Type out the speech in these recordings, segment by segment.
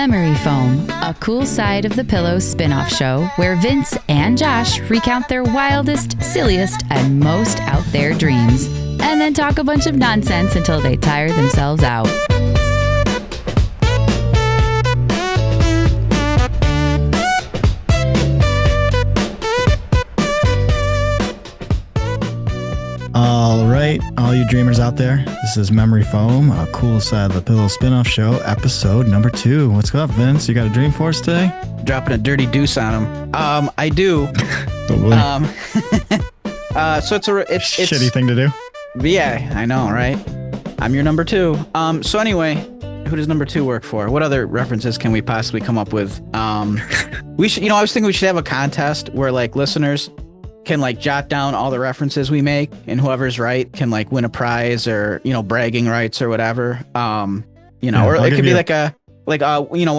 Memory Foam, a cool side of the pillow spin-off show where Vince and Josh recount their wildest, silliest, and most out there dreams, and then talk a bunch of nonsense until they tire themselves out. All right, all you dreamers out there, this is Memory Foam, a cool side of the pillow spin-off show, episode number 2. What's up, Vince? You got a dream for us today? Dropping a dirty deuce on him. I do. So it's shitty thing to do. Yeah, I know, right? I'm your number 2. So anyway, who does number 2 work for? What other references can we possibly come up with? We should, I was thinking we should have a contest where like listeners can like jot down all the references we make, and whoever's right can like win a prize or bragging rights or whatever. Or it could be like a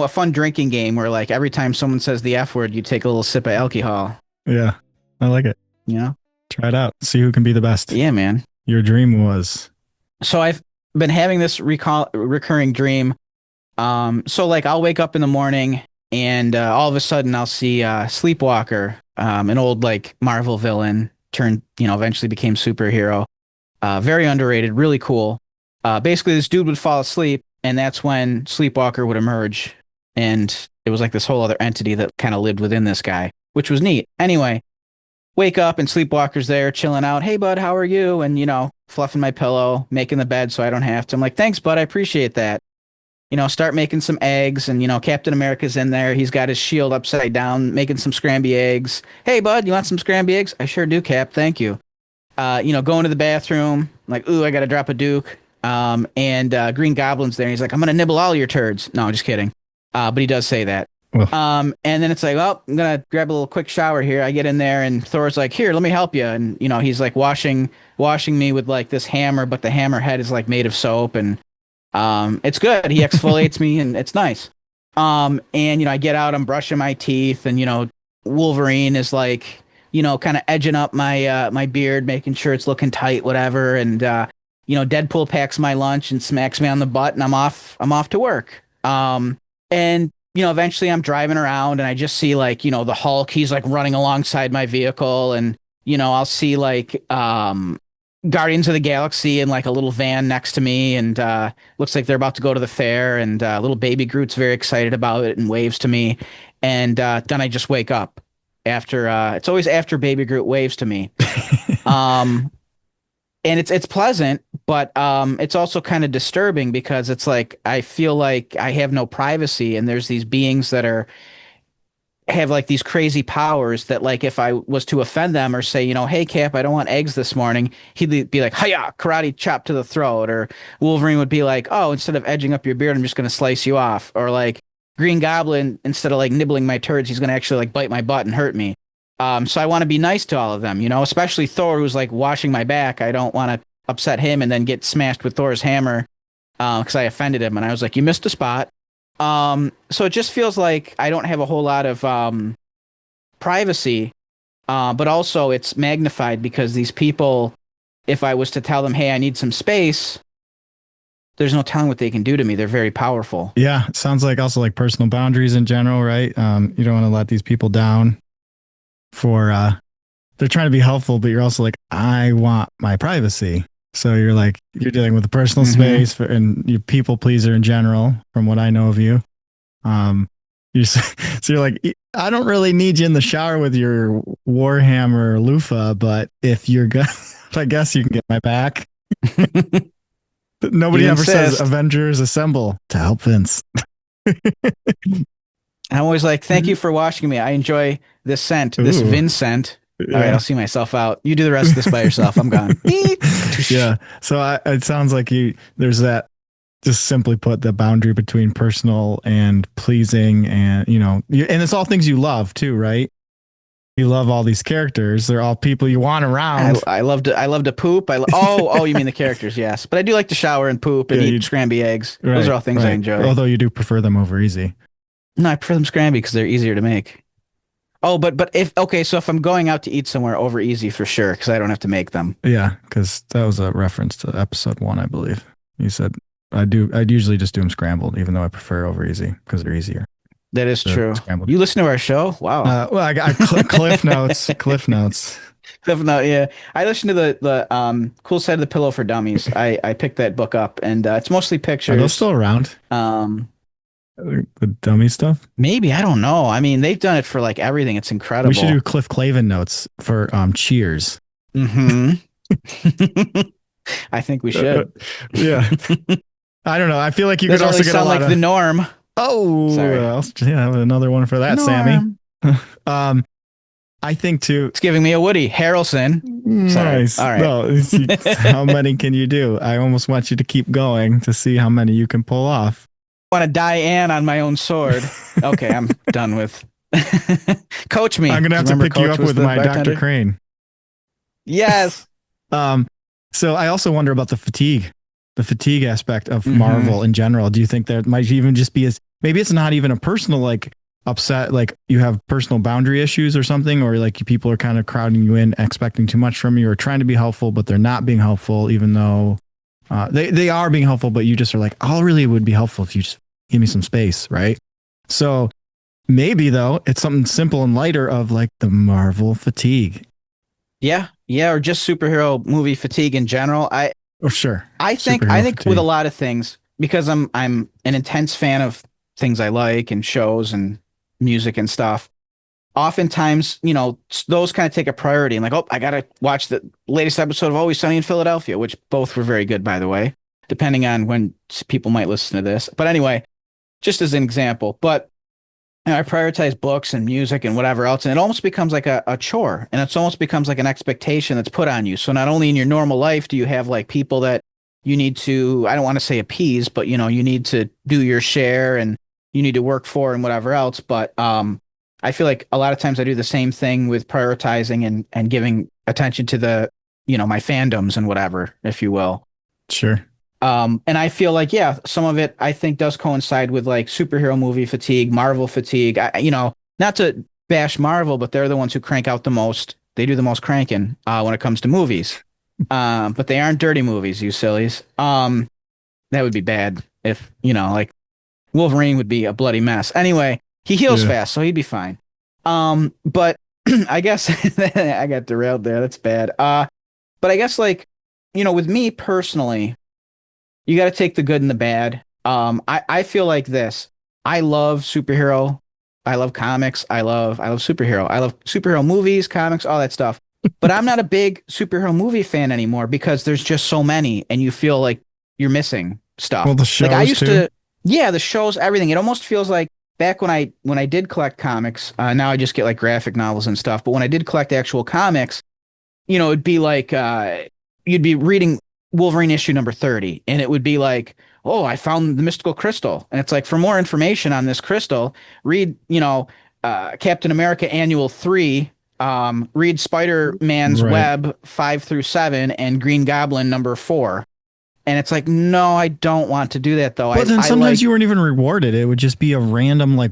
fun drinking game where like every time someone says the F word, you take a little sip of alcohol. Yeah, I like it. Try it out. See who can be the best. Yeah, man. Your dream was. So I've been having this recurring dream. So like I'll wake up in the morning and all of a sudden I'll see Sleepwalker. An old like Marvel villain turned, eventually became superhero. Very underrated, really cool. Basically, this dude would fall asleep, and that's when Sleepwalker would emerge, and it was like this whole other entity that kind of lived within this guy, which was neat. Anyway, wake up and Sleepwalker's there chilling out. Hey, bud, how are you? And fluffing my pillow, making the bed so I don't have to. I'm like, thanks, bud, I appreciate that. Start making some eggs, and Captain America's in there. He's got his shield upside down, making some scramby eggs. Hey, bud, you want some scramby eggs? I sure do, Cap. Thank you. Going to the bathroom, like, ooh, I got to drop a Duke. And Green Goblin's there. And he's like, I'm gonna nibble all your turds. No, just kidding. But he does say that. And then it's like, well, I'm gonna grab a little quick shower here. I get in there, and Thor's like, here, let me help you. And he's like washing me with like this hammer, but the hammer head is like made of soap, and it's good. He exfoliates me, and it's nice. And I get out, I'm brushing my teeth, and Wolverine is like, kind of edging up my my beard, making sure it's looking tight, whatever. And Deadpool packs my lunch and smacks me on the butt, and I'm off to work. And eventually I'm driving around, and I just see like the Hulk. He's like running alongside my vehicle, and I'll see like Guardians of the Galaxy in like a little van next to me, and looks like they're about to go to the fair, and little baby Groot's very excited about it and waves to me, and then I just wake up after it's always after baby Groot waves to me. And it's pleasant, but it's also kind of disturbing because it's like I feel like I have no privacy, and there's these beings that have like these crazy powers that like if I was to offend them or say, hey Cap, I don't want eggs this morning, he'd be like, hiya, karate chop to the throat. Or Wolverine would be like, oh, instead of edging up your beard, I'm just going to slice you off. Or like Green Goblin, instead of like nibbling my turds, he's going to actually like bite my butt and hurt me. So I want to be nice to all of them, especially Thor, who's like washing my back. I don't want to upset him and then get smashed with Thor's hammer because I offended him. And I was like, you missed a spot. So it just feels like I don't have a whole lot of privacy, but also it's magnified because these people, if I was to tell them, hey, I need some space, there's no telling what they can do to me. They're very powerful. Yeah, it sounds like also like personal boundaries in general, right? You don't want to let these people down for they're trying to be helpful, but you're also like, I want my privacy. So you're like, you're dealing with the personal space and you people pleaser in general, from what I know of you. So you're like, I don't really need you in the shower with your Warhammer loofah, but if you're good, I guess you can get my back. Nobody ever says Avengers assemble to help Vince. I'm always like, thank you for washing me. I enjoy this scent, this Vincent. Yeah. All right, I'll see myself out. You do the rest of this by yourself. I'm gone. Yeah. So it sounds like there's that, just simply put, the boundary between personal and pleasing, and and it's all things you love too, right? You love all these characters. They're all people you want around. I love to poop. Oh, you mean the characters? Yes, but I do like to shower and poop and eat scramby eggs. Right, those are all things I enjoy. Although you do prefer them over easy. No, I prefer them scramby because they're easier to make. Oh, but so if I'm going out to eat somewhere, over easy for sure, because I don't have to make them. Yeah, because that was a reference to episode 1, I believe. You said I'd usually just do them scrambled, even though I prefer over easy because they're easier. That is They're true. scrambled. You listen to our show? Wow. Well, I got Cliff Notes. Cliff Notes. Definitely, yeah. I listened to the Cool Side of the Pillow for Dummies. I picked that book up, and it's mostly Are those pictures. still around? Um, The dummy stuff. Maybe, I don't know. I mean, they've done it for like everything. It's incredible. We should do Cliff Clavin notes for Cheers. Mm-hmm. I think we should. Yeah. I don't know. I feel like you Doesn't could also really get a sound lot like of the norm. Oh, Sorry. yeah, another one for that, Norm. Sammy. I think too. It's giving me a Woody Harrelson. Nice. All right. No, how many can you do? I almost want you to keep going to see how many you can pull off. I want to Diane on my own sword. Okay, I'm done with. Coach me. I'm gonna have to Remember pick you Coach up was with the my bartender? Dr. Crane. Yes. So I also wonder about the fatigue aspect of Mhm. Marvel in general. Do you think there might even just be maybe it's not even a personal like upset, like you have personal boundary issues or something, or like people are kind of crowding you in, expecting too much from you, or trying to be helpful, but they're not being helpful, even though they are being helpful, but you just are like, oh, really, it would be helpful if you just give me some space, right? So maybe though, it's something simple and lighter of like the Marvel fatigue. Yeah, or just superhero movie fatigue in general. Oh, sure. I think Superhero with fatigue. a lot of things, because I'm an intense fan of things I like and shows and music and stuff. Oftentimes, those kind of take a priority. And like, oh, I gotta watch the latest episode of Always Sunny in Philadelphia, which both were very good, by the way, depending on when people might listen to this. But anyway, just as an example. But I prioritize books and music and whatever else, and it almost becomes like a chore, and it's almost becomes like an expectation that's put on you. So not only in your normal life do you have like people that you need to, I don't want to say appease, but you need to do your share and you need to work for and whatever else. But I feel like a lot of times I do the same thing with prioritizing and giving attention to the, my fandoms and whatever, if you will. Sure. And I feel like, yeah, some of it I think does coincide with like superhero movie fatigue, Marvel fatigue. Not to bash Marvel, but they're the ones who crank out the most. They do the most cranking when it comes to movies. But they aren't dirty movies, you sillies. That would be bad if, like Wolverine would be a bloody mess. Anyway, he heals fast, so he'd be fine. But I guess I got derailed there. That's bad. But I guess like, with me personally, you got to take the good and the bad. I feel like this. I love superhero. I love comics. I love superhero. I love superhero movies, comics, all that stuff. But I'm not a big superhero movie fan anymore because there's just so many, and you feel like you're missing stuff. Well, the shows like I used too. the shows, everything. It almost feels like back when I did collect comics. Now I just get like graphic novels and stuff. But when I did collect actual comics, it'd be like you'd be reading Wolverine issue number 30, and it would be like, oh, I found the mystical crystal, and it's like, for more information on this crystal, read Captain America Annual 3, read Spider-Man's Right. Web 5 through 7, and Green Goblin number 4. And it's like, no, I don't want to do that though. But then I sometimes like, you weren't even rewarded. It would just be a random like,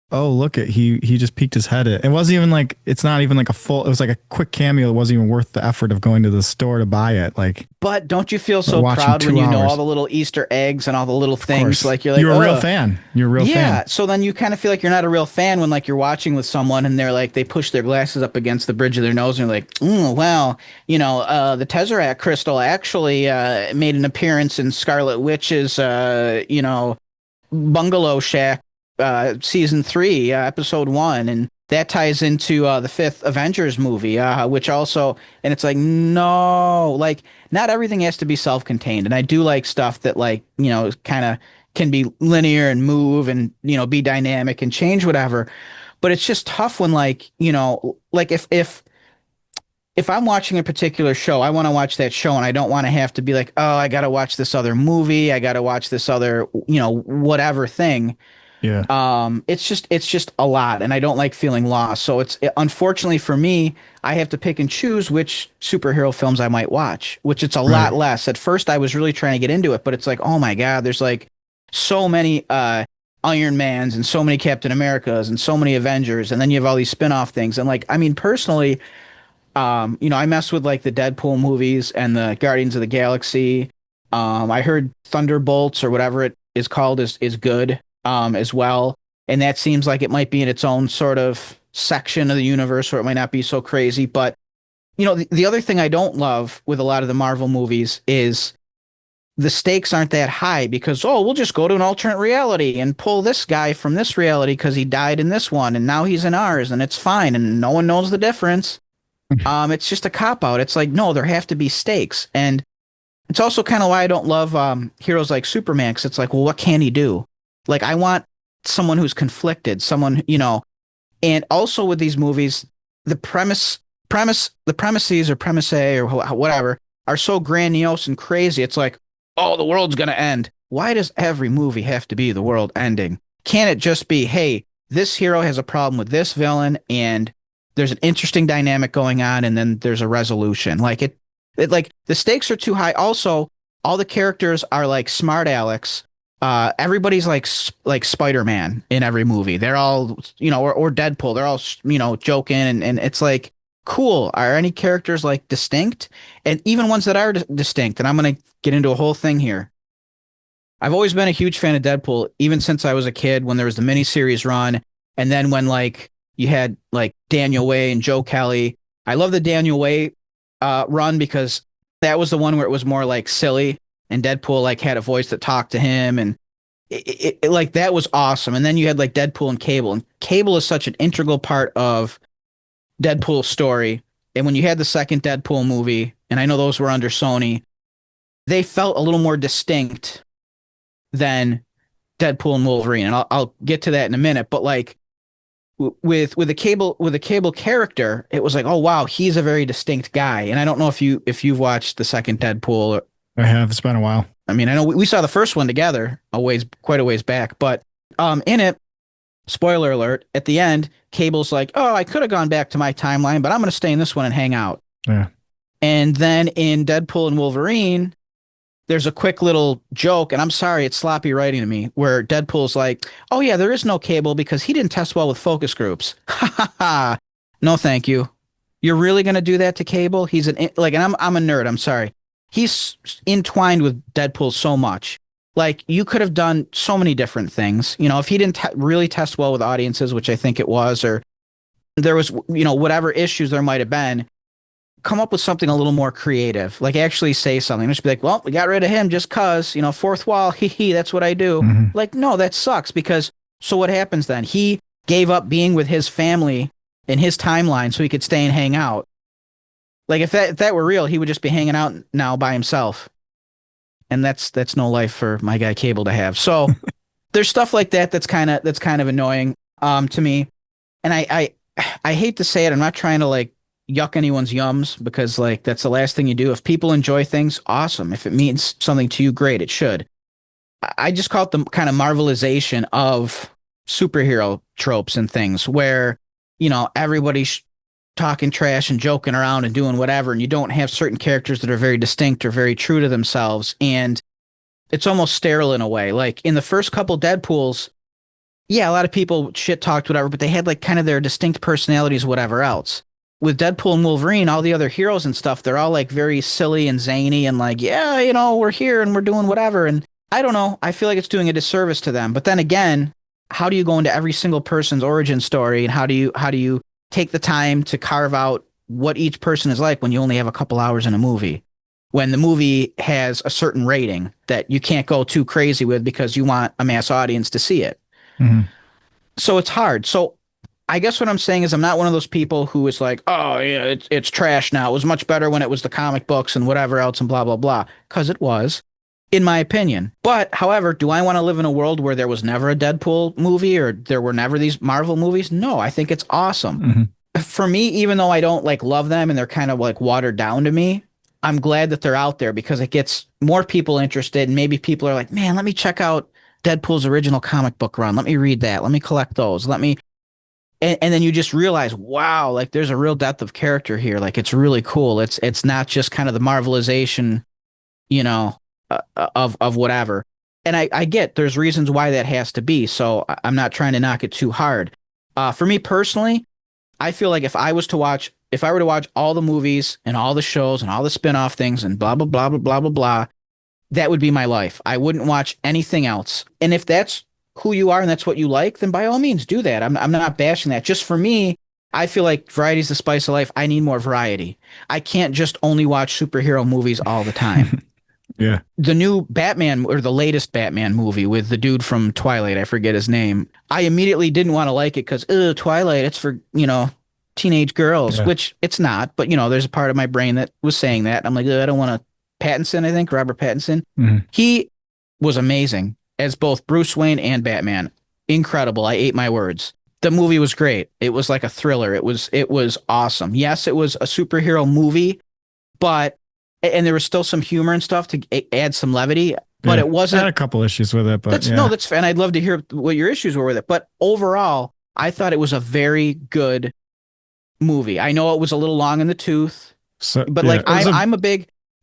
oh, look at he just peeked his head at. It wasn't even like, it's not even like a full, it was like a quick cameo. It wasn't even worth the effort of going to the store to buy it. Like, but don't you feel so watching proud when 2 you know hours. all the little Easter eggs and all the little of things? course, Like you're like, you're a real "Ugh." fan. You're a real Yeah, fan. so then you kind of feel like you're not a real fan when like you're watching with someone and they're like, they push their glasses up against the bridge of their nose and you're like, well, the Tesseract crystal actually made an appearance in Scarlet Witch's bungalow shack season 3 episode 1, and that ties into the 5th Avengers movie, which also, and it's like, no, like not everything has to be self-contained, and I do like stuff that like kind of can be linear and move and be dynamic and change whatever, but it's just tough when like like if I'm watching a particular show, I want to watch that show and I don't want to have to be like, oh, I got to watch this other movie, I got to watch this other whatever thing. Yeah. It's just a lot, and I don't like feeling lost. So unfortunately for me, I have to pick and choose which superhero films I might watch, which it's a lot less. At first, I was really trying to get into it, but it's like, oh my God, there's like so many Iron Mans and so many Captain Americas and so many Avengers, and then you have all these spin-off things. And like, I mean, personally, I mess with like the Deadpool movies and the Guardians of the Galaxy. I heard Thunderbolts or whatever it is called is good as well. And that seems like it might be in its own sort of section of the universe where it might not be so crazy. But the other thing I don't love with a lot of the Marvel movies is the stakes aren't that high because, oh, we'll just go to an alternate reality and pull this guy from this reality because he died in this one and now he's in ours and it's fine and no one knows the difference. It's just a cop out. It's like, no, there have to be stakes. And it's also kind of why I don't love heroes like Superman, because it's like, well, what can he do? Like, I want someone who's conflicted, someone, and also with these movies, the premises or premise or whatever are so grandiose and crazy. It's like, oh, the world's gonna end. Why does every movie have to be the world ending? Can't it just be, hey, this hero has a problem with this villain, and there's an interesting dynamic going on, and then there's a resolution? Like like the stakes are too high. Also, all the characters are like smart Alex. Everybody's like Spider-Man in every movie. They're all, or Deadpool. They're all, joking, and it's like, cool. Are any characters like distinct? And even ones that are distinct. And I'm gonna get into a whole thing here. I've always been a huge fan of Deadpool, even since I was a kid when there was the miniseries run, and then when like you had like Daniel Way and Joe Kelly. I love the Daniel Way run because that was the one where it was more like silly, and Deadpool like had a voice that talked to him, and it like that was awesome. And then you had like Deadpool and Cable is such an integral part of Deadpool's story. And when you had the second Deadpool movie, and I know those were under Sony, they felt a little more distinct than Deadpool and Wolverine, and I'll get to that in a minute. But like with the Cable character, it was like, oh wow, he's a very distinct guy. And I don't know if you've watched the second Deadpool. I have. It's been a while. I mean, I know we saw the first one together quite a ways back, but in it, spoiler alert, at the end, Cable's like, oh, I could have gone back to my timeline, but I'm going to stay in this one and hang out. Yeah. And then in Deadpool and Wolverine, there's a quick little joke, and I'm sorry, it's sloppy writing to me, where Deadpool's like, oh yeah, there is no Cable because he didn't test well with focus groups. Ha ha ha. No, thank you. You're really going to do that to Cable? He's and I'm a nerd. I'm sorry. He's entwined with Deadpool so much. Like, you could have done so many different things. If he didn't really test well with audiences, which I think it was, or there was, whatever issues there might have been, come up with something a little more creative. Like, actually say something. Just be like, well, we got rid of him just cause, fourth wall, hee, that's what I do. Mm-hmm. Like, no, that sucks, because so what happens then? He gave up being with his family in his timeline so he could stay and hang out. Like, if that were real, he would just be hanging out now by himself. And that's no life for my guy Cable to have. So there's stuff like that that's kind of annoying to me. And I hate to say it, I'm not trying to like yuck anyone's yums, because like that's the last thing you do. If people enjoy things, awesome. If it means something to you, great, it should. I just call it the kind of marvelization of superhero tropes and things where, everybody's talking trash and joking around and doing whatever, and you don't have certain characters that are very distinct or very true to themselves, and it's almost sterile in a way. Like in the first couple Deadpools, yeah, a lot of people shit talked whatever, but they had like kind of their distinct personalities, whatever else. With Deadpool and Wolverine, all the other heroes and stuff, they're all like very silly and zany and like, yeah, we're here and we're doing whatever. And I don't know, I feel like it's doing a disservice to them. But then again, how do you go into every single person's origin story, and how do you take the time to carve out what each person is like when you only have a couple hours in a movie, when the movie has a certain rating that you can't go too crazy with because you want a mass audience to see it? Mm-hmm. So it's hard. So I guess what I'm saying is I'm not one of those people who is like, oh yeah, it's trash now. It was much better when it was the comic books and whatever else and blah, blah, blah. Because it was, in my opinion. But however, do I want to live in a world where there was never a Deadpool movie or there were never these Marvel movies? No, I think it's awesome. Mm-hmm. For me, even though I don't like love them and they're kind of like watered down to me, I'm glad that they're out there because it gets more people interested. And maybe people are like, man, let me check out Deadpool's original comic book run. Let me read that. Let me collect those. And then you just realize, wow, like there's a real depth of character here. Like it's really cool. It's not just kind of the Marvelization, of whatever. And I get there's reasons why that has to be. So I'm not trying to knock it too hard. For me personally, I feel like if I were to watch all the movies and all the shows and all the spin-off things and blah, blah, blah, blah, blah, blah, blah, that would be my life. I wouldn't watch anything else. And if that's who you are and that's what you like, then by all means do that. I'm not bashing that. Just for me, I feel like variety is the spice of life. I need more variety. I can't just only watch superhero movies all the time. Yeah. The new Batman or the latest Batman movie with the dude from Twilight, I forget his name. I immediately didn't want to like it because, Twilight, it's for, teenage girls, which it's not. But, there's a part of my brain that was saying that. I'm like, I don't want to. Pattinson, I think, Robert Pattinson. Mm-hmm. He was amazing as both Bruce Wayne and Batman. Incredible. I ate my words. The movie was great. It was like a thriller. It was awesome. Yes, it was a superhero movie, and there was still some humor and stuff to add some levity, but it wasn't. I had a couple issues with it, but that's fair. And I'd love to hear what your issues were with it. But overall, I thought it was a very good movie. I know it was a little long in the tooth, but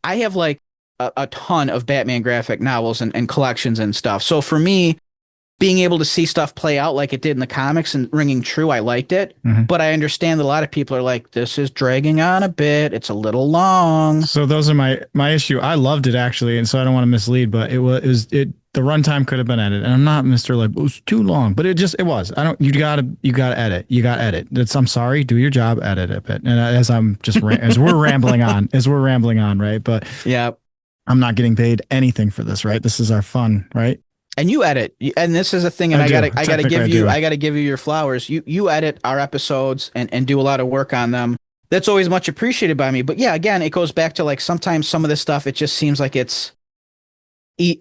I have like a ton of Batman graphic novels and collections and stuff. So for me, being able to see stuff play out like it did in the comics and ringing true, I liked it. Mm-hmm. But I understand that a lot of people are like, this is dragging on a bit. It's a little long. So those are my issue. I loved it actually, and so I don't want to mislead, but the runtime could have been edited. And I'm not Mr. like, it was too long, but it was. You gotta edit. You gotta edit. I'm sorry, do your job, edit a bit. And as I'm just as we're rambling on, right? But yeah, I'm not getting paid anything for this, right? This is our fun, right? And you edit, and this is a thing, and I gotta give you your flowers. You edit our episodes and do a lot of work on them. That's always much appreciated by me. But yeah, again, it goes back to like sometimes some of this stuff, it just seems like it's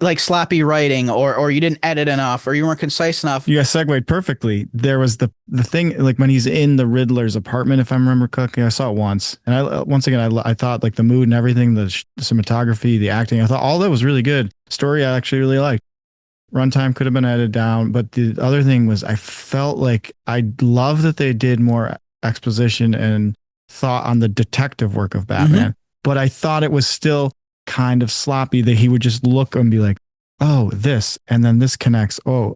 like sloppy writing, or you didn't edit enough, or you weren't concise enough. You guys segued perfectly. There was the thing, like when he's in the Riddler's apartment, if I remember correctly, I saw it once, and I thought like the mood and everything, the cinematography, the acting, I thought all that was really good. Story I actually really liked. Runtime could have been edited down, but the other thing was I felt like I love that they did more exposition and thought on the detective work of Batman, but I thought it was still kind of sloppy that he would just look and be like, oh, this, and then this connects. Oh,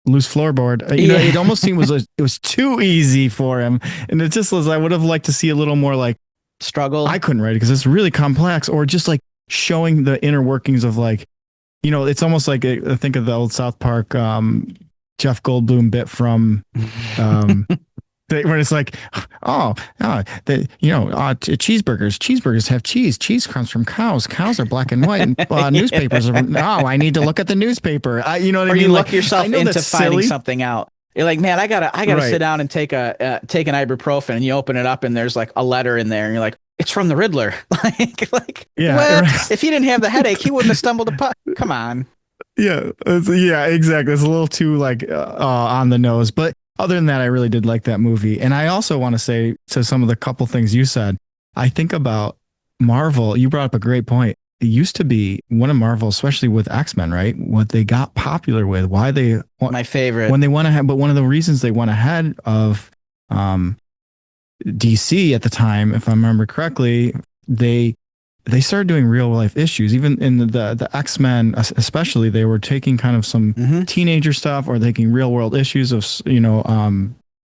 loose floorboard. It almost seemed it was too easy for him. And it just was, I would have liked to see a little more like struggle. I couldn't write it because it's really complex, or just like showing the inner workings of like, it's almost like I think of the old South Park Jeff Goldblum bit from where it's like, cheeseburgers have cheese. Cheese comes from cows. Cows are black and white. And newspapers are. I need to look at the newspaper. You know what I mean? Or you look yourself into finding something out. You're like, man, I gotta sit down and take an ibuprofen, and you open it up and there's like a letter in there, and you're like, it's from the Riddler. like yeah. What? If he didn't have the headache, he wouldn't have stumbled upon. Come on. Yeah, exactly. It's a little too like on the nose, but other than that, I really did like that movie. And I also want to say to some of the couple things you said, I think about Marvel. You brought up a great point. It used to be one of Marvel, especially with X-Men, right? What they got popular with, why they my favorite when they went ahead, but one of the reasons they went ahead of DC at the time, if I remember correctly, they started doing real life issues. Even in the X-Men, especially, they were taking kind of some teenager stuff, or taking real world issues of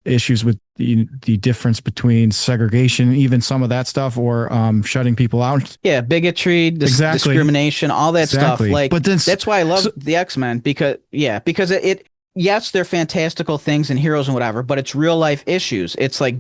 issues with the difference between segregation, even some of that stuff, or shutting people out. Yeah, bigotry, discrimination, all that stuff. Like, but that's why I love the X-Men, because it yes, they're fantastical things and heroes and whatever, but it's real life issues. It's like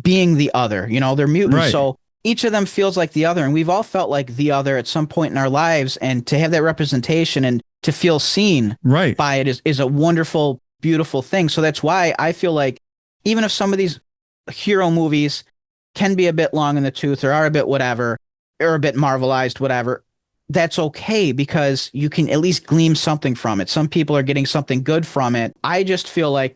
being the other. They're mutants, right. So each of them feels like the other, and we've all felt like the other at some point in our lives, and to have that representation and to feel seen by it is a wonderful, beautiful thing. So that's why I feel like even if some of these hero movies can be a bit long in the tooth, or are a bit whatever, or a bit Marvelized, whatever, that's okay, because you can at least glean something from it. Some people are getting something good from it. I just feel like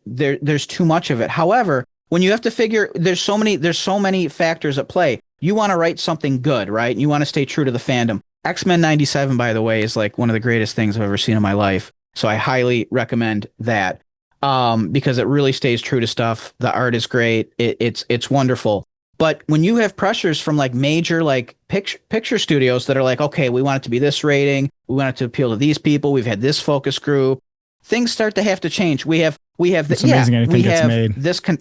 there's too much of it. However, when you have to figure, there's so many factors at play. You want to write something good, right? You want to stay true to the fandom. X-Men 97, by the way, is like one of the greatest things I've ever seen in my life. So I highly recommend that, because it really stays true to stuff. The art is great. It's wonderful. But when you have pressures from like major like picture studios that are like, okay, we want it to be this rating, we want it to appeal to these people, we've had this focus group, things start to have to change. We have this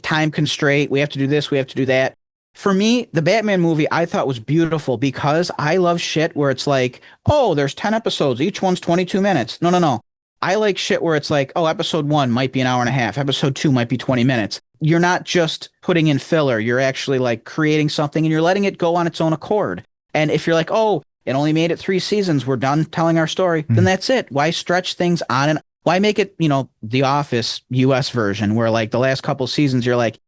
time constraint, we have to do this, we have to do that. for me, the Batman movie I thought was beautiful because I love shit where it's like, oh, there's 10 episodes, each one's 22 minutes. No, no, no. I like shit where it's like, oh, episode 1 might be an hour and a half, episode 2 might be 20 minutes. You're not just putting in filler, you're actually like creating something and you're letting it go on its own accord. And if you're like, oh, it only made it 3 seasons, we're done telling our story, then that's it. Why stretch things on and why make it, the Office US version where like the last couple seasons you're like,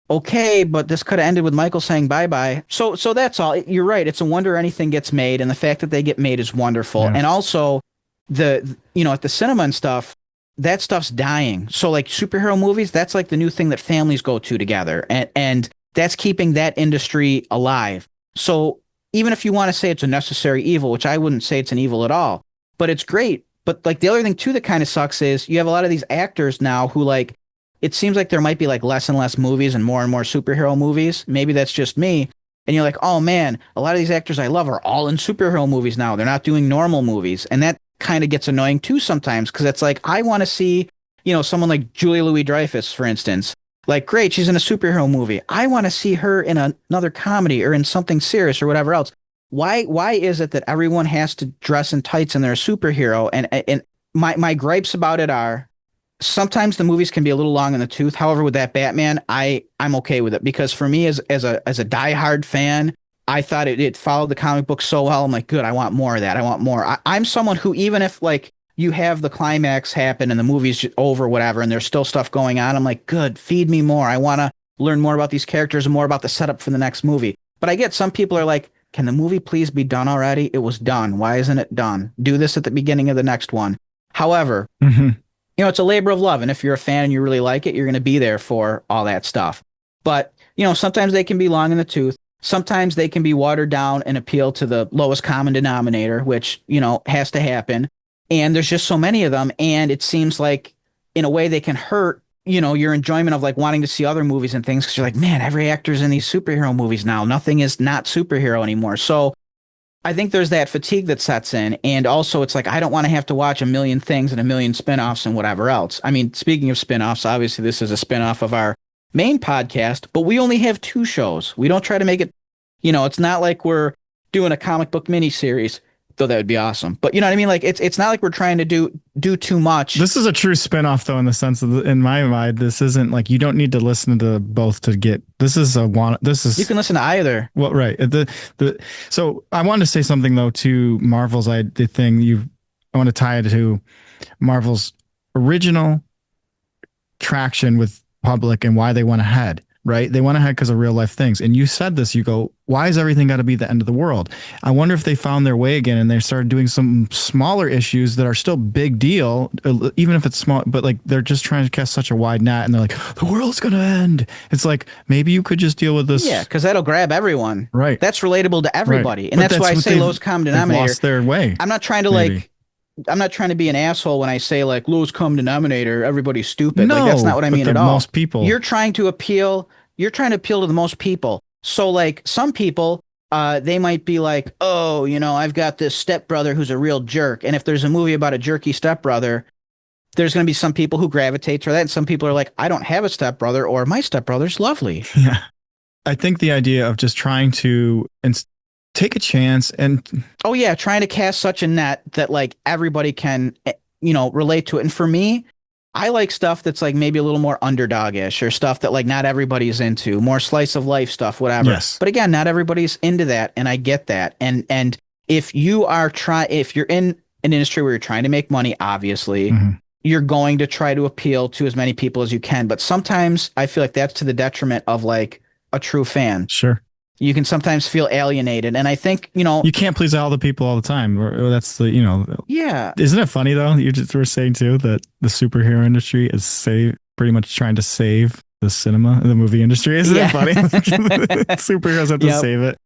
okay, but this could have ended with Michael saying bye-bye. So that's all. You're right. It's a wonder anything gets made, and the fact that they get made is wonderful. Yeah. And also at the cinema and stuff, that stuff's dying. So like superhero movies, that's like the new thing that families go to together. And that's keeping that industry alive. So even if you want to say it's a necessary evil, which I wouldn't say it's an evil at all, but it's great. But like the other thing too that kind of sucks is you have a lot of these actors now who like, it seems like there might be like less and less movies and more superhero movies. Maybe that's just me. And you're like, oh man, a lot of these actors I love are all in superhero movies now. They're not doing normal movies. And that kind of gets annoying too sometimes because it's like, I want to see, someone like Julia Louis-Dreyfus, for instance. Like, great, she's in a superhero movie. I want to see her in another comedy or in something serious or whatever else. Why is it that everyone has to dress in tights and they're a superhero? And my gripes about it are, sometimes the movies can be a little long in the tooth. However, with that Batman, I'm okay with it because for me as a diehard fan, I thought it followed the comic book so well. I'm like, good, I want more of that. I want more. I'm someone who, even if like you have the climax happen and the movie's over, whatever, and there's still stuff going on, I'm like, good, feed me more. I want to learn more about these characters and more about the setup for the next movie. But I get some people are like, can the movie please be done already? It was done. Why isn't it done? Do this at the beginning of the next one. However, it's a labor of love. And if you're a fan and you really like it, you're going to be there for all that stuff. But, sometimes they can be long in the tooth. Sometimes they can be watered down and appeal to the lowest common denominator, which, has to happen. And there's just so many of them. And it seems like in a way they can hurt, your enjoyment of like wanting to see other movies and things. Cause you're like, man, every actor's in these superhero movies now. Nothing is not superhero anymore. So I think there's that fatigue that sets in. And also it's like, I don't want to have to watch a million things and a million spinoffs and whatever else. I mean, speaking of spinoffs, obviously this is a spinoff of our main podcast, but we only have 2 shows. We don't try to make it, it's not like we're doing a comic book miniseries, though that would be awesome. But you know what I mean? Like it's not like we're trying to do too much. This is a true spinoff though, in the sense of, in my mind, this isn't like, you don't need to listen to both to get, you can listen to either. Well, right. So I wanted to say something though to Marvel's, I want to tie it to Marvel's original traction with public and why they went ahead. Right? They went ahead because of real life things. And you said this, you go, why has everything got to be the end of the world? I wonder if they found their way again and they started doing some smaller issues that are still big deal, even if it's small, but like they're just trying to cast such a wide net and they're like, the world's going to end. It's like, maybe you could just deal with this. Yeah, because that'll grab everyone. Right. That's relatable to everybody. Right. And that's why I say lowest common denominator. Lost their way. I'm not trying to I'm not trying to be an asshole when I say like lowest common denominator, everybody's stupid. No, like that's not what I mean at all. Most people. You're trying to appeal to the most people. So like some people, they might be like, oh, I've got this stepbrother who's a real jerk. And if there's a movie about a jerky stepbrother, there's going to be some people who gravitate to that. And some people are like, I don't have a stepbrother, or my stepbrother's lovely. Yeah. I think the idea of just trying to take a chance and trying to cast such a net that like everybody can relate to it. And for me, I like stuff that's like maybe a little more underdog-ish, or stuff that like not everybody's into, more slice of life stuff, whatever. Yes. But again, not everybody's into that, and I get that. And if you're in an industry where you're trying to make money, obviously, you're going to try to appeal to as many people as you can. But sometimes I feel like that's to the detriment of like a true fan. Sure. You can sometimes feel alienated. And I think, you can't please all the people all the time. That's the, yeah. Isn't it funny though? You just were saying too, that the superhero industry is pretty much trying to save the cinema, the movie industry. Isn't it funny? Superheroes have to save it.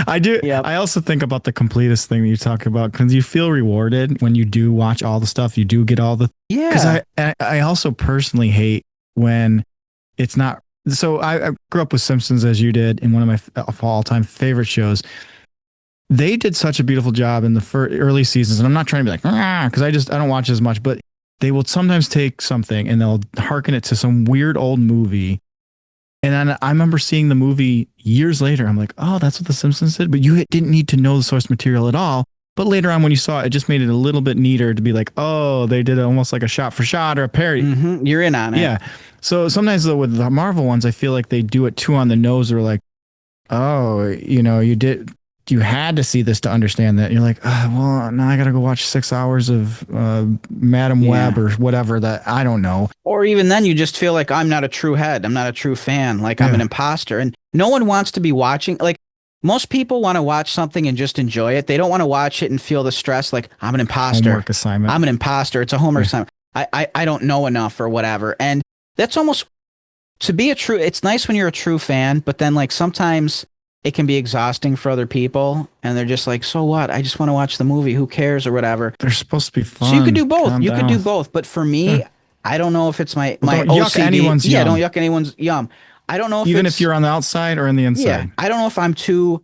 I do. Yep. I also think about the completist thing that you talk about, because you feel rewarded when you do watch all the stuff. You do get all the, because I also personally hate when it's not. So I grew up with Simpsons as you did, in one of my all-time favorite shows. They did such a beautiful job in the early seasons, and I'm not trying to be like, because I don't watch as much, but they will sometimes take something and they'll hearken it to some weird old movie, And then I remember seeing the movie years later. I'm like, oh, that's what The Simpsons did. But you didn't need to know the source material at all. But later on, when you saw it, it just made it a little bit neater to be like, oh, they did almost like a shot for shot or a parody. Mm-hmm. You're in on it. Yeah. So sometimes though with the Marvel ones, I feel like they do it too on the nose, or like, oh, you had to see this to understand that. You're like, oh, well, now I got to go watch 6 hours of Madam Web or whatever that I don't know. Or even then you just feel like I'm not a true head. I'm not a true fan. Like I'm an imposter. And no one wants to be watching. Like most people want to watch something and just enjoy it. They don't want to watch it and feel the stress. Like I'm an imposter. Homework assignment. I'm an imposter. It's a homework assignment. I don't know enough or whatever. And that's almost to be it's nice when you're a true fan, but then like sometimes it can be exhausting for other people and they're just like, so what? I just want to watch the movie. Who cares or whatever. They're supposed to be fun. So you could do both. Calm you down. could do both. But for me, I don't know if it's my don't OCD. yuck anyone's yum. Don't yuck anyone's yum. I don't know if even if you're on the outside or in the inside. Yeah, I don't know if I'm too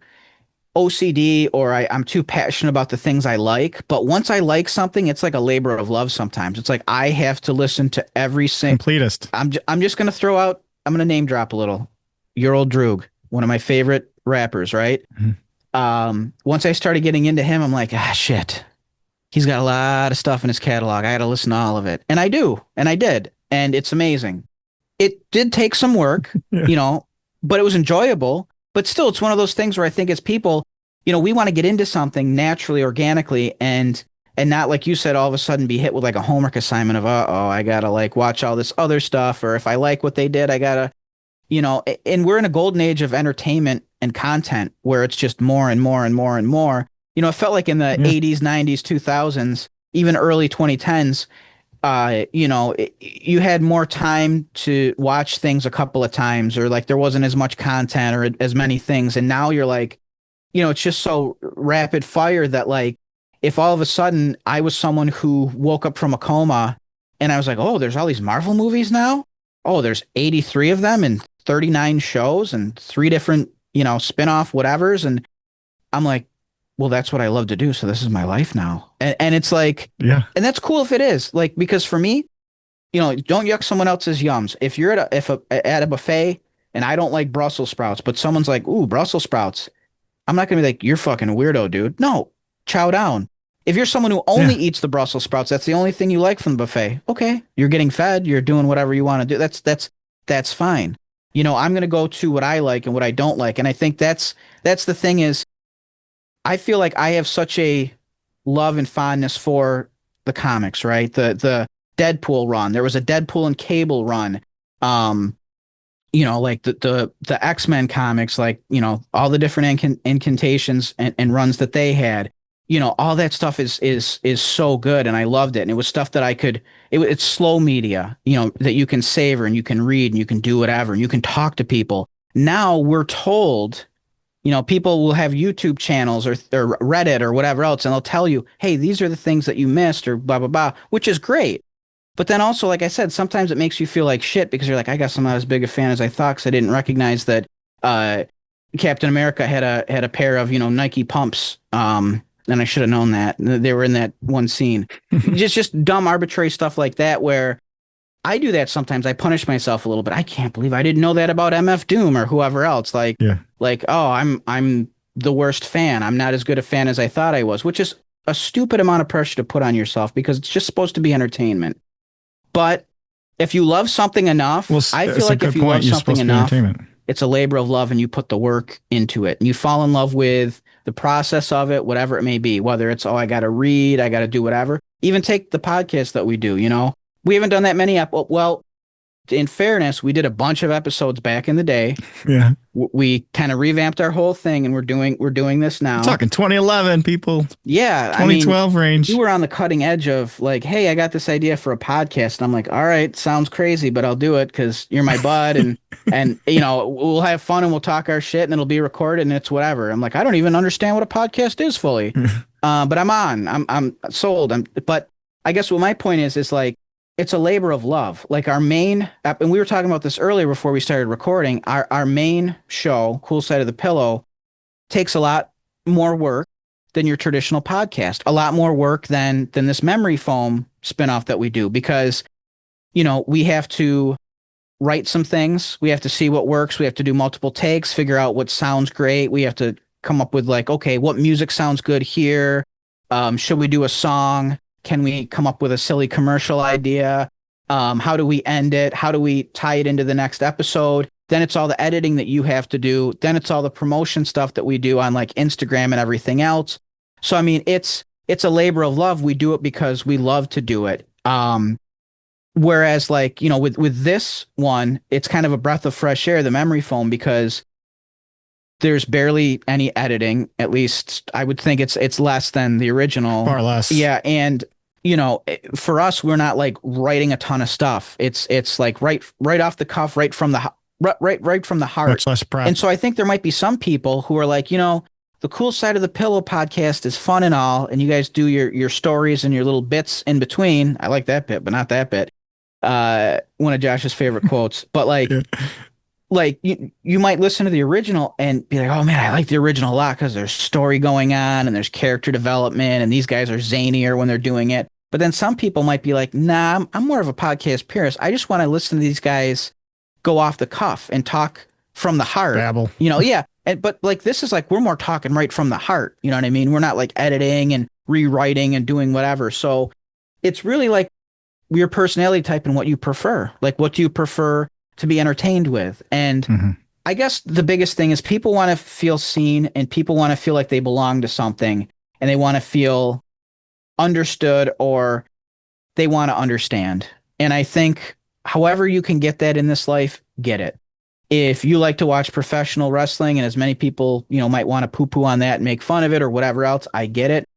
OCD or I'm too passionate about the things I like. But once I like something, it's like a labor of love sometimes. It's like I have to listen to every single... Completist. I'm just going to throw out... I'm going to name drop a little. Your old Droog, one of my favorite rappers, right? Mm-hmm. Once I started getting into him, I'm like, shit. He's got a lot of stuff in his catalog. I got to listen to all of it. And I do. And I did. And it's amazing. It did take some work, but it was enjoyable. But still, it's one of those things where I think as people, we want to get into something naturally, organically, and not, like you said, all of a sudden be hit with like a homework assignment of, I got to like watch all this other stuff. Or if I like what they did, I got to, and we're in a golden age of entertainment and content where it's just more and more and more and more. It felt like in the 80s, 90s, 2000s, even early 2010s, you had more time to watch things a couple of times, or like there wasn't as much content or as many things. And now you're like, it's just so rapid fire that like, if all of a sudden I was someone who woke up from a coma and I was like, oh, there's all these Marvel movies now. Oh, there's 83 of them and 39 shows and 3 different, spin-off whatevers. And I'm like, well, that's what I love to do. So this is my life now. And it's like, and that's cool if it is, like, because for me, don't yuck someone else's yums. If you're at a buffet and I don't like Brussels sprouts, but someone's like, ooh, Brussels sprouts, I'm not going to be like, you're fucking a weirdo, dude. No, chow down. If you're someone who only eats the Brussels sprouts, that's the only thing you like from the buffet. Okay. You're getting fed. You're doing whatever you want to do. That's fine. I'm going to go to what I like and what I don't like. And I think that's the thing is, I feel like I have such a love and fondness for the comics, right? The Deadpool run. There was a Deadpool and Cable run. Like the X-Men comics, like, all the different incantations and runs that they had. All that stuff is so good, and I loved it. And it was stuff that it's slow media, that you can savor and you can read and you can do whatever and you can talk to people. Now we're told, people will have YouTube channels or Reddit or whatever else, and they'll tell you, hey, these are the things that you missed or blah, blah, blah, which is great. But then also, like I said, sometimes it makes you feel like shit because you're like, I guess I'm not as big a fan as I thought because I didn't recognize that Captain America had a pair of, Nike pumps. And I should have known that. They were in that one scene. just dumb, arbitrary stuff like that where I do that sometimes. I punish myself a little bit. I can't believe I didn't know that about MF Doom or whoever else. Like, I'm the worst fan. I'm not as good a fan as I thought I was, which is a stupid amount of pressure to put on yourself because it's just supposed to be entertainment. But if you love something enough, I feel like if you love something enough, it's a labor of love and you put the work into it. And you fall in love with the process of it, whatever it may be, whether it's, I got to read, I got to do whatever. Even take the podcast that we do, we haven't done that many. Well, in fairness, we did a bunch of episodes back in the day. Yeah. We kind of revamped our whole thing and we're doing this now. I'm talking 2011 people. Yeah. 2012 range. You were on the cutting edge of like, hey, I got this idea for a podcast. And I'm like, all right, sounds crazy, but I'll do it because you're my bud. And we'll have fun and we'll talk our shit and it'll be recorded and it's whatever. I'm like, I don't even understand what a podcast is fully. But I'm sold. But I guess what my point is like, it's a labor of love. Like our main, and we were talking about this earlier before we started recording, our main show, Cool Side of the Pillow, takes a lot more work than your traditional podcast, a lot more work than this memory foam spinoff that we do because, we have to write some things. We have to see what works. We have to do multiple takes, figure out what sounds great. We have to come up with like, okay, what music sounds good here? Should we do a song? Can we come up with a silly commercial idea? How do we end it? How do we tie it into the next episode? Then it's all the editing that you have to do. Then it's all the promotion stuff that we do on like Instagram and everything else. So, I mean, it's a labor of love. We do it because we love to do it. Whereas like, you know, with this one, it's kind of a breath of fresh air, the memory foam, because there's barely any editing. At least I would think it's less than the original. Far less. Yeah. And, you know, for us, we're not like writing a ton of stuff. It's like right off the cuff, right from the heart. Much less prep. And so I think there might be some people who are like, you know, the Cool Side of the Pillow podcast is fun and all, and you guys do your stories and your little bits in between. I like that bit, but not that bit. One of Josh's favorite quotes. But like, Yeah. like you might listen to the original and be like, oh man, I like the original a lot because there's story going on and there's character development and these guys are zanier when they're doing it. But then some people might be like, nah, I'm more of a podcast purist. I just want to listen to these guys go off the cuff and talk from the heart. Babble. You know, yeah. But like this is like we're more talking right from the heart. You know what I mean? We're not like editing and rewriting and doing whatever. So it's really like your personality type and what you prefer. Like what do you prefer to be entertained with? And I guess the biggest thing is people want to feel seen and people want to feel like they belong to something and they want to feel understood or they want to understand. And I think however you can get that in this life, get it. If you like to watch professional wrestling and as many people, you know, might want to poo-poo on that and make fun of it or whatever else, I get it.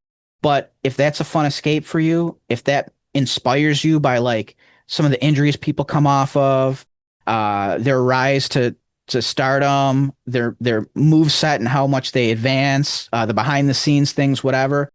But if that's a fun escape for you, if that inspires you by like some of the injuries people come off of, their rise to stardom, their move set and how much they advance, the behind the scenes things, whatever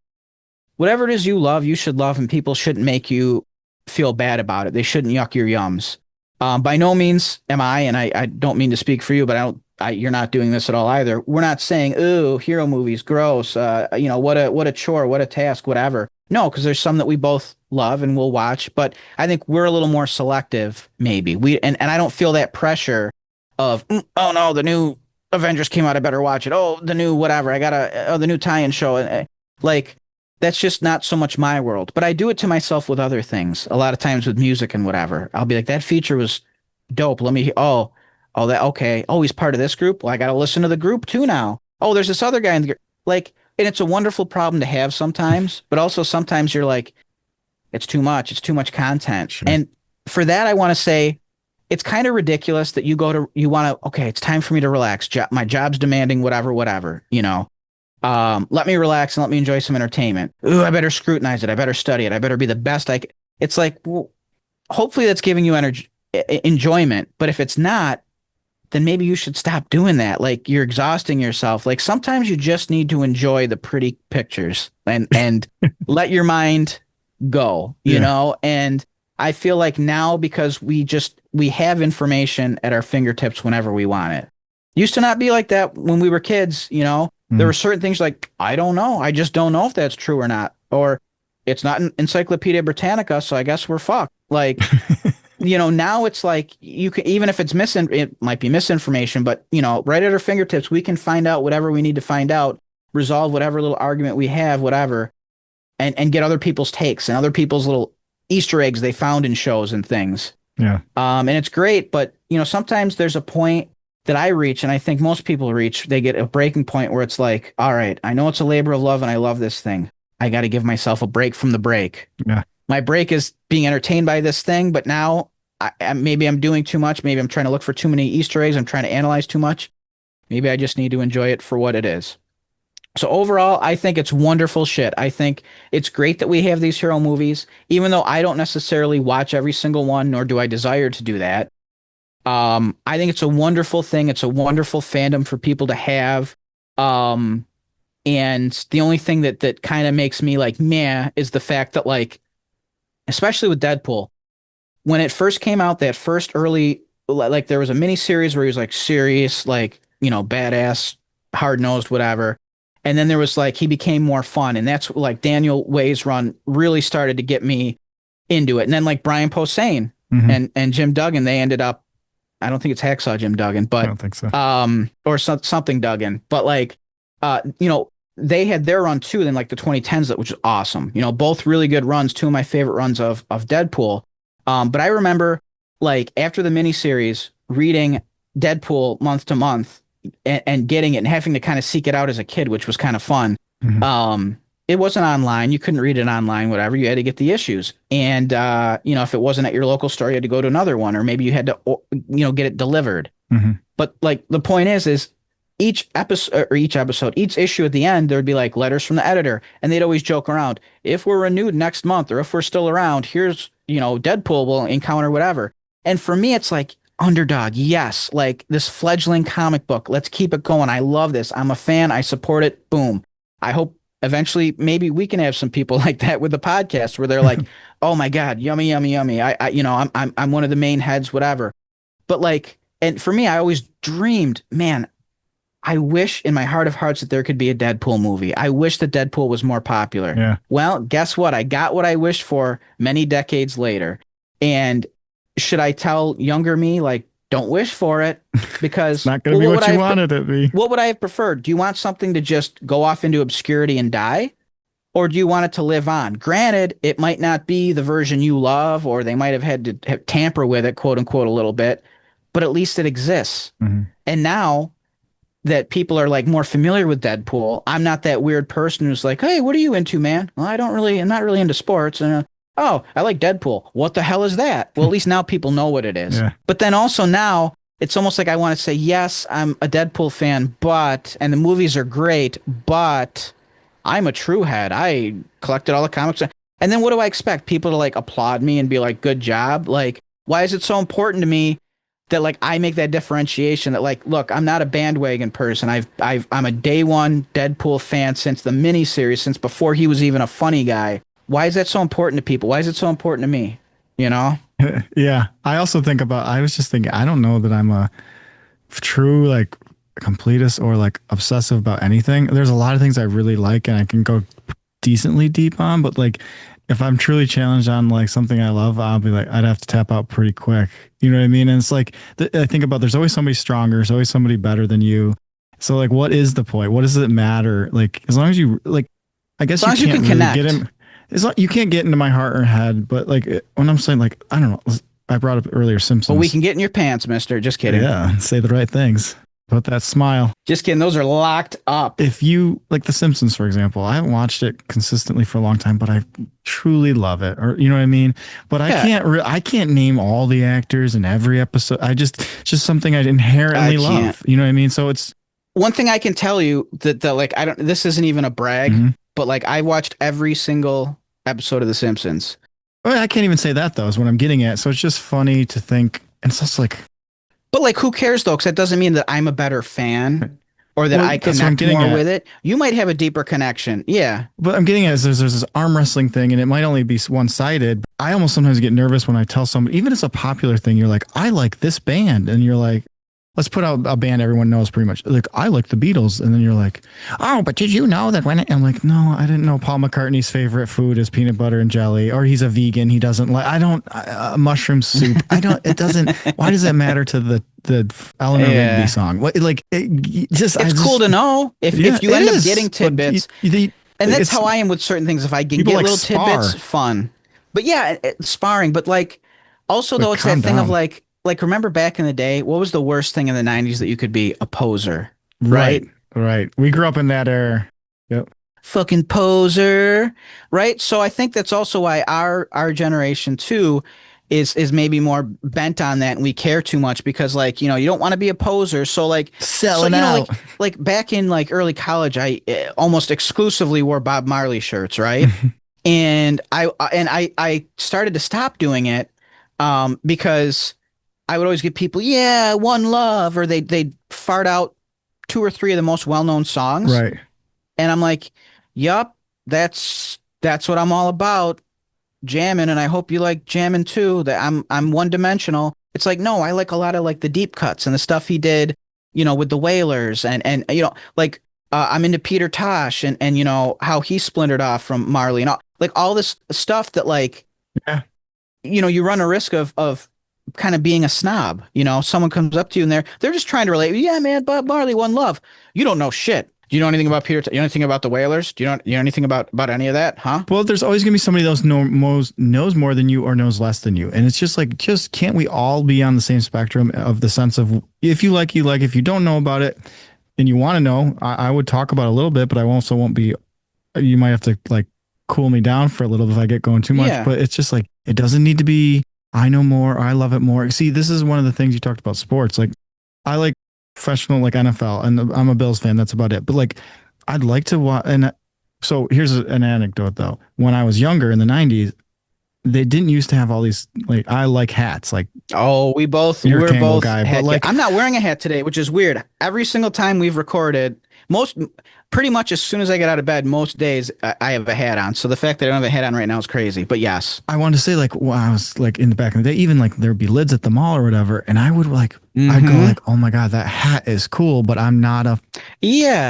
it is you love, you should love, and people shouldn't make you feel bad about it. They shouldn't yuck your yums. By no means am I, and I don't mean to speak for you, but you're not doing this at all either. We're not saying, ooh, hero movies, gross, you know, what a chore, what a task, whatever. No, because there's some that we both love and we'll watch, but I think we're a little more selective, maybe. And I don't feel that pressure of, oh no, the new Avengers came out, I better watch it. Oh, the new whatever, the new tie-in show. And like, that's just not so much my world. But I do it to myself with other things. A lot of times with music and whatever. I'll be like, that feature was dope. Let me, okay. Oh, he's part of this group. Well, I got to listen to the group too now. Oh, there's this other guy in the group. Like, and it's a wonderful problem to have sometimes, but also sometimes you're like, it's too much. It's too much content. Sure. And for that, I want to say it's kind of ridiculous that you okay, it's time for me to relax. My job's demanding whatever, you know. Let me relax and let me enjoy some entertainment. Ooh, I better scrutinize it. I better study it. I better be the best I can. It's like, well, hopefully that's giving you enjoyment. But if it's not, then maybe you should stop doing that. Like you're exhausting yourself. Like sometimes you just need to enjoy the pretty pictures and let your mind go, you know? And I feel like now because we have information at our fingertips whenever we want it. Used to not be like that when we were kids, you know? There were certain things like, I don't know. I just don't know if that's true or not. Or it's not an Encyclopedia Britannica, so I guess we're fucked. Like, you know, now it's like you can, even if it's it might be misinformation, but, you know, right at our fingertips, we can find out whatever we need to find out, resolve whatever little argument we have, whatever, and get other people's takes and other people's little Easter eggs they found in shows and things. Yeah. And it's great, but, you know, sometimes there's a point that I reach, and I think most people reach, they get a breaking point where it's like, all right, I know it's a labor of love and I love this thing. I got to give myself a break from the break. Yeah. My break is being entertained by this thing, but now maybe I'm doing too much. Maybe I'm trying to look for too many Easter eggs. I'm trying to analyze too much. Maybe I just need to enjoy it for what it is. So overall, I think it's wonderful shit. I think it's great that we have these hero movies, even though I don't necessarily watch every single one, nor do I desire to do that. I think it's a wonderful thing. It's a wonderful fandom for people to have. And the only thing that kind of makes me like, meh, is the fact that like, especially with Deadpool, when it first came out, that first early, like there was a mini series where he was like serious, like, you know, badass, hard nosed, whatever. And then there was like, he became more fun. And that's like Daniel Way's run really started to get me into it. And then like Brian Posehn and Jim Duggan, they ended up I don't think it's Hacksaw Jim Duggan, I but don't think so. or something Duggan. But like, they had their run too in like the 2010s, which was awesome. Both really good runs, two of my favorite runs of Deadpool. But I remember like after the miniseries, reading Deadpool month to month and getting it and having to kind of seek it out as a kid, which was kind of fun. Mhm. It wasn't online. You couldn't read it online, whatever. You had to get the issues. And, if it wasn't at your local store, you had to go to another one, or maybe you had to, get it delivered. Mhm. But like the point is each episode, each issue at the end, there'd be like letters from the editor, and they'd always joke around. If we're renewed next month, or if we're still around, here's, Deadpool will encounter whatever. And for me, it's like underdog. Yes. Like this fledgling comic book. Let's keep it going. I love this. I'm a fan. I support it. Boom. I hope eventually maybe we can have some people like that with the podcast where they're like, oh my God, yummy, yummy, yummy. I'm one of the main heads, whatever. But like, and for me, I always dreamed, man, I wish in my heart of hearts that there could be a Deadpool movie. I wish that Deadpool was more popular. Yeah. Well, guess what? I got what I wished for many decades later. And should I tell younger me, like, don't wish for it? Because It's not going to be what you wanted it to be. what would I have preferred? Do you want something to just go off into obscurity and die? Or do you want it to live on? Granted, it might not be the version you love, or they might have had to tamper with it, quote unquote, a little bit, but at least it exists. Mhm. And now that people are like more familiar with Deadpool, I'm not that weird person who's like, hey, what are you into, man? Well, I'm not really into sports. And oh, I like Deadpool. What the hell is that? Well, at least now people know what it is. Yeah. But then also now it's almost like I want to say, yes, I'm a Deadpool fan, and the movies are great, but I'm a true head. I collected all the comics. And then what do I expect? People to like applaud me and be like, good job. Like, why is it so important to me that like I make that differentiation that like, look, I'm not a bandwagon person. I'm a day one Deadpool fan since the miniseries, since before he was even a funny guy. Why is that so important to people? Why is it so important to me? Yeah. I was just thinking, I don't know that I'm a true like completist or like obsessive about anything. There's a lot of things I really like and I can go decently deep on, but like if I'm truly challenged on like something I love, I'll be like, I'd have to tap out pretty quick. You know what I mean? And it's like, I think about, there's always somebody stronger. There's always somebody better than you. So like, what is the point? What does it matter? Like, as long as you like, I guess As long you as you can't can really connect. get in. You can't get into my heart or head, but like when I'm saying like, I don't know, I brought up earlier Simpsons. But we can get in your pants, mister. Just kidding. Yeah. Say the right things. Put that smile. Just kidding. Those are locked up. If you like The Simpsons, for example, I haven't watched it consistently for a long time, but I truly love it. Or you know what I mean? But Yeah. I can't name all the actors in every episode. It's just something I inherently love. You know what I mean? So it's one thing I can tell you that like this isn't even a brag, Mhm. but like I watched every single episode of The Simpsons. I can't even say that though, is what I'm getting at. So it's just funny to think, and it's just like, But like, who cares though? Because that doesn't mean that I'm a better fan or that Well, I that's what I'm connect getting more at. with it. You might have a deeper connection. Yeah. but I'm getting at is there's this arm wrestling thing, and it might only be one sided. I almost sometimes get nervous when I tell somebody, even if it's a popular thing, you're like, I like this band, and you're like, let's put out a band everyone knows pretty much. Like, I like the Beatles. And then you're like, oh, but did you know that when I'm like, no, I didn't know Paul McCartney's favorite food is peanut butter and jelly, or he's a vegan. He doesn't like, mushroom soup. It doesn't, why does that matter to the Eleanor Rigby song? What, like, It's cool to know if you end up getting tidbits. And that's how I am with certain things. If I can get like little tidbits, fun. But yeah, sparring. But like, also though, it's that thing of like, remember back in the day, what was the worst thing in the 90s that you could be? A poser. Right? Right. We grew up in that era. Yep. Fucking poser. Right? So I think that's also why our generation too is maybe more bent on that, and we care too much because like, you don't want to be a poser. So like Selling out. Like back in like early college, I almost exclusively wore Bob Marley shirts, right? And I started to stop doing it because I would always get people, yeah, One Love, or they'd fart out 2 or 3 of the most well-known songs. Right. And I'm like, yup, that's what I'm all about, jamming, and I hope you like jamming too. That I'm one-dimensional. It's like, no, I like a lot of like the deep cuts and the stuff he did, with the Wailers and like I'm into Peter Tosh and how he splintered off from Marley and all this stuff that like, Yeah. you run a risk of kind of being a snob. You know, someone comes up to you and they're just trying to relate. Yeah, man, Bob Marley, One Love. You don't know shit. Do you know anything about Peter? You know anything about the Wailers? Do you know anything about any of that? Huh? Well, there's always gonna be somebody that knows more than you or knows less than you, and it's just like, just can't we all be on the same spectrum of the sense of, if you like, you like. If you don't know about it and you want to know, I would talk about it a little bit, but I also won't be. You might have to like cool me down for a little if I get going too much. Yeah. But it's just like, it doesn't need to be, I know more, or I love it more. See, this is one of the things you talked about sports. Like, I like professional, like NFL, and I'm a Bills fan. That's about it. But like, I'd like to watch. And so here's an anecdote though. When I was younger in the 90s, they didn't used to have all these, like, I like hats. Like, Oh, we're both guy, hat but like, I'm not wearing a hat today, which is weird. Every single time we've recorded, pretty much as soon as I get out of bed, most days I have a hat on. So the fact that I don't have a hat on right now is crazy. But yes. I wanted to say, like, when I was like in the back of the day, even like there'd be lids at the mall or whatever, and I would like, I'd go like, oh my God, that hat is cool, but I'm not a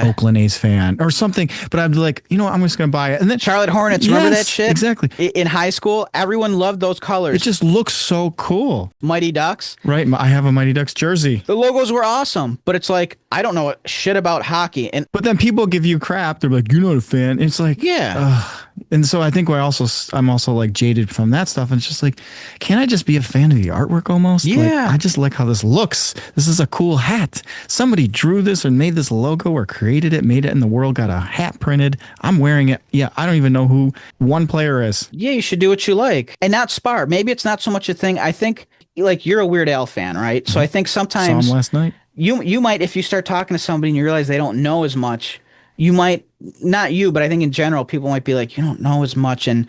Oakland A's fan or something. But I'd be like, you know what, I'm just gonna buy it. And then Charlotte Hornets, remember that shit? Exactly. In high school, everyone loved those colors. It just looks so cool. Mighty Ducks. Right. I have a Mighty Ducks jersey. The logos were awesome, but it's like, I don't know shit about hockey. But then people give you crap. They're like, you're not a fan. And it's like, yeah. And so I think I'm also like jaded from that stuff. And it's just like, can't I just be a fan of the artwork almost? Yeah. Like, I just like how this looks. This is a cool hat. Somebody drew this or made this logo or created it, made it in the world, got a hat printed. I'm wearing it. Yeah. I don't even know who one player is. Yeah. You should do what you like and not spar. Maybe it's not so much a thing. I think like you're a Weird Al fan, right? So I think sometimes saw him last night. You might, if you start talking to somebody and you realize they don't know as much, you might, not you, but I think in general, people might be like, you don't know as much. And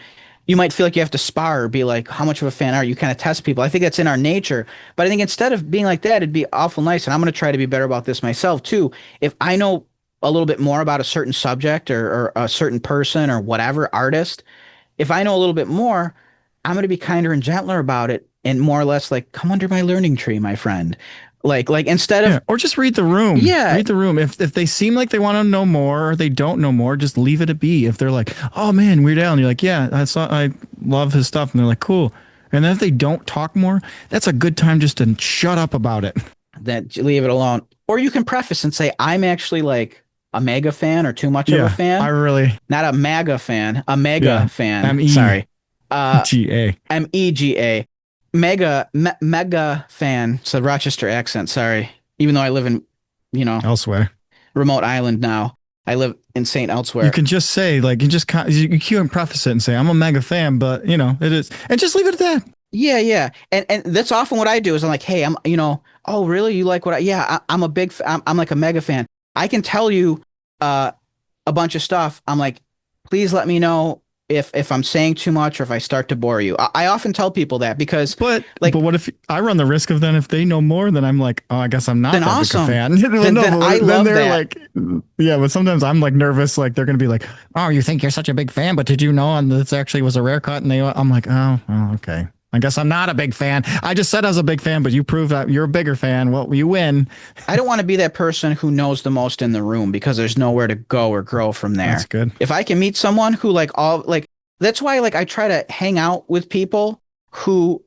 you might feel like you have to spar or be like, how much of a fan are you? You kind of test people. I think that's in our nature. But I think instead of being like that, it'd be awful nice. And I'm going to try to be better about this myself too. If I know a little bit more about a certain subject or a certain person or whatever, artist, if I know a little bit more, I'm going to be kinder and gentler about it and more or less like, come under my learning tree, my friend. Like instead of or just read the room. Yeah. Read the room. If they seem like they want to know more or they don't know more, just leave it a be. If they're like, oh man, Weird Al, and you're like, yeah, I love his stuff, and they're like, cool. And then if they don't talk more, that's a good time just to shut up about it. That leave it alone. Or you can preface and say, I'm actually like a mega fan or too much of a fan. I really not a MAGA fan, a mega fan. Sorry. GA. MEGA. Mega fan. It's a Rochester accent. Sorry. Even though I live in, elsewhere, remote island now. I live in St. Elsewhere. You can just say like, you can preface it and say, I'm a mega fan, but it is, and just leave it at that. Yeah, yeah. And that's often what I do is I'm like, hey, oh really? You like what I'm a big, I'm like a mega fan. I can tell you a bunch of stuff. I'm like, please let me know if I'm saying too much or if I start to bore you. I often tell people that because but what if I run the risk of then if they know more, then I'm like, oh, I guess I'm not then that awesome. big a fan. Then I love they're that. like, yeah, but sometimes I'm like nervous, like they're gonna be like, oh, you think you're such a big fan, but did you know? And this actually was a rare cut, and I'm like, oh, okay. I guess I'm not a big fan. I just said I was a big fan, but you proved that you're a bigger fan. Well, you win. I don't want to be that person who knows the most in the room because there's nowhere to go or grow from there. That's good. If I can meet someone who that's why I try to hang out with people who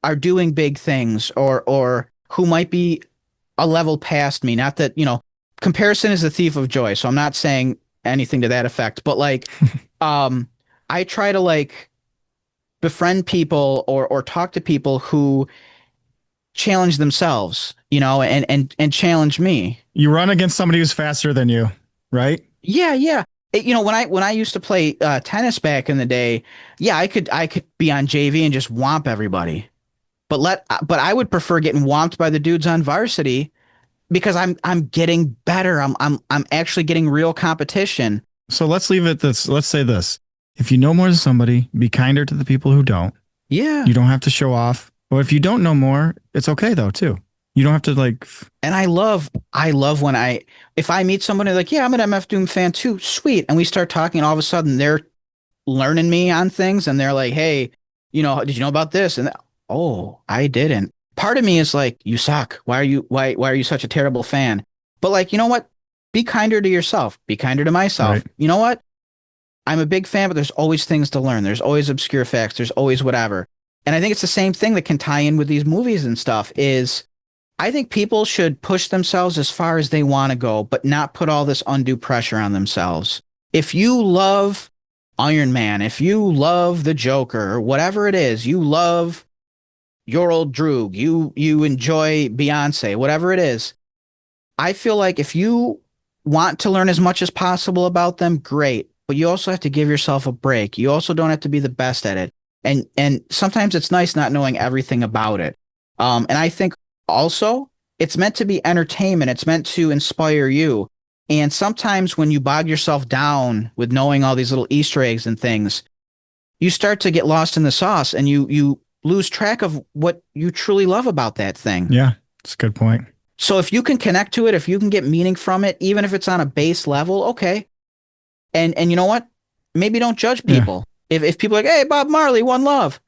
are doing big things or who might be a level past me. Not that, comparison is the thief of joy. So I'm not saying anything to that effect, but I try to befriend people or talk to people who challenge themselves, and challenge me. You run against somebody who's faster than you, right? Yeah, yeah. When I used to play tennis back in the day, yeah, I could be on JV and just whomp everybody. But I would prefer getting whomped by the dudes on varsity because I'm getting better. I'm actually getting real competition. So let's leave it this. Let's say this. If you know more than somebody, be kinder to the people who don't. Yeah. You don't have to show off. Or if you don't know more, it's okay though too. You don't have to And I love when if I meet somebody like, yeah, I'm an MF Doom fan too. Sweet. And we start talking and all of a sudden they're learning me on things and they're like, hey, did you know about this? And oh, I didn't. Part of me is like, you suck. Why are you such a terrible fan? But you know what? Be kinder to yourself. Be kinder to myself. Right. You know what? I'm a big fan, but there's always things to learn. There's always obscure facts. There's always whatever. And I think it's the same thing that can tie in with these movies and stuff is I think people should push themselves as far as they want to go, but not put all this undue pressure on themselves. If you love Iron Man, if you love the Joker, or whatever it is, you love your old Droog, you enjoy Beyonce, whatever it is, I feel like if you want to learn as much as possible about them, great. But you also have to give yourself a break. You also don't have to be the best at it. And sometimes it's nice not knowing everything about it. And I think also it's meant to be entertainment. It's meant to inspire you. And sometimes when you bog yourself down with knowing all these little Easter eggs and things, you start to get lost in the sauce and you lose track of what you truly love about that thing. Yeah, that's a good point. So if you can connect to it, if you can get meaning from it, even if it's on a base level, okay. And you know what? Maybe don't judge people. Yeah. If people are like, hey, Bob Marley, One Love.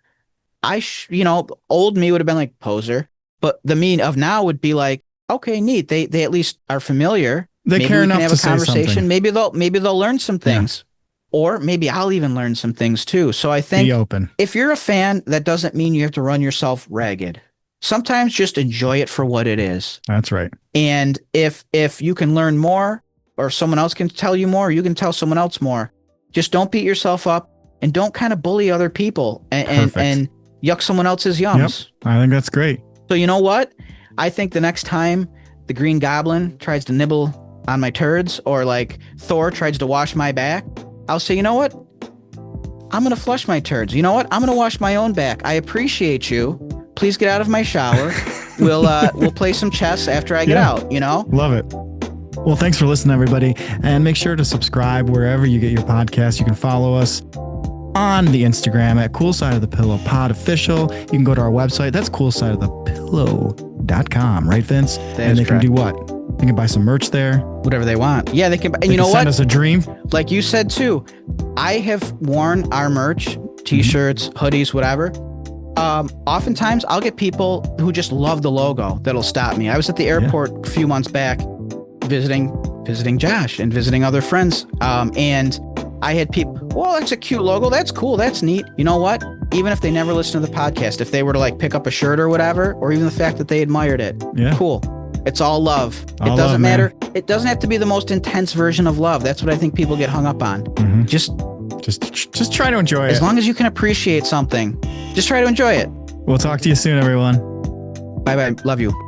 Old me would have been like, poser. But the me of now would be like, okay, neat. They at least are familiar. They maybe care we enough can have to a say conversation. something. Maybe they'll learn some things. Yeah. Or maybe I'll even learn some things too. So I think be open. If you're a fan, that doesn't mean you have to run yourself ragged. Sometimes just enjoy it for what it is. That's right. And if you can learn more or someone else can tell you more, you can tell someone else more. Just don't beat yourself up and don't kind of bully other people and yuck someone else's yums. Yep. I think that's great. So you know what? I think the next time the Green Goblin tries to nibble on my turds or like Thor tries to wash my back, I'll say, you know what? I'm going to flush my turds. You know what? I'm going to wash my own back. I appreciate you. Please get out of my shower. We'll play some chess after I get out, you know? Love it. Well, thanks for listening, everybody. And make sure to subscribe wherever you get your podcasts. You can follow us on the Instagram at Cool Side of the Pillow Pod Official. You can go to our website. That's coolsideofthepillow.com, right, Vince? And they can do what? They can buy some merch there. Whatever they want. Yeah, they can. And you know what? Send us a dream. Like you said, too. I have worn our merch, t-shirts, hoodies, whatever. Oftentimes I'll get people who just love the logo that'll stop me. I was at the airport a few months back visiting Josh and visiting other friends. And I had people, well, that's a cute logo. That's cool. That's neat. You know what? Even if they never listen to the podcast, if they were to like pick up a shirt or whatever, or even the fact that they admired it, cool. It's all love. It doesn't matter. It doesn't have to be the most intense version of love. That's what I think people get hung up on. Mm-hmm. Just try to enjoy it. As long as you can appreciate something, just try to enjoy it. We'll talk to you soon, everyone. Bye-bye. Love you.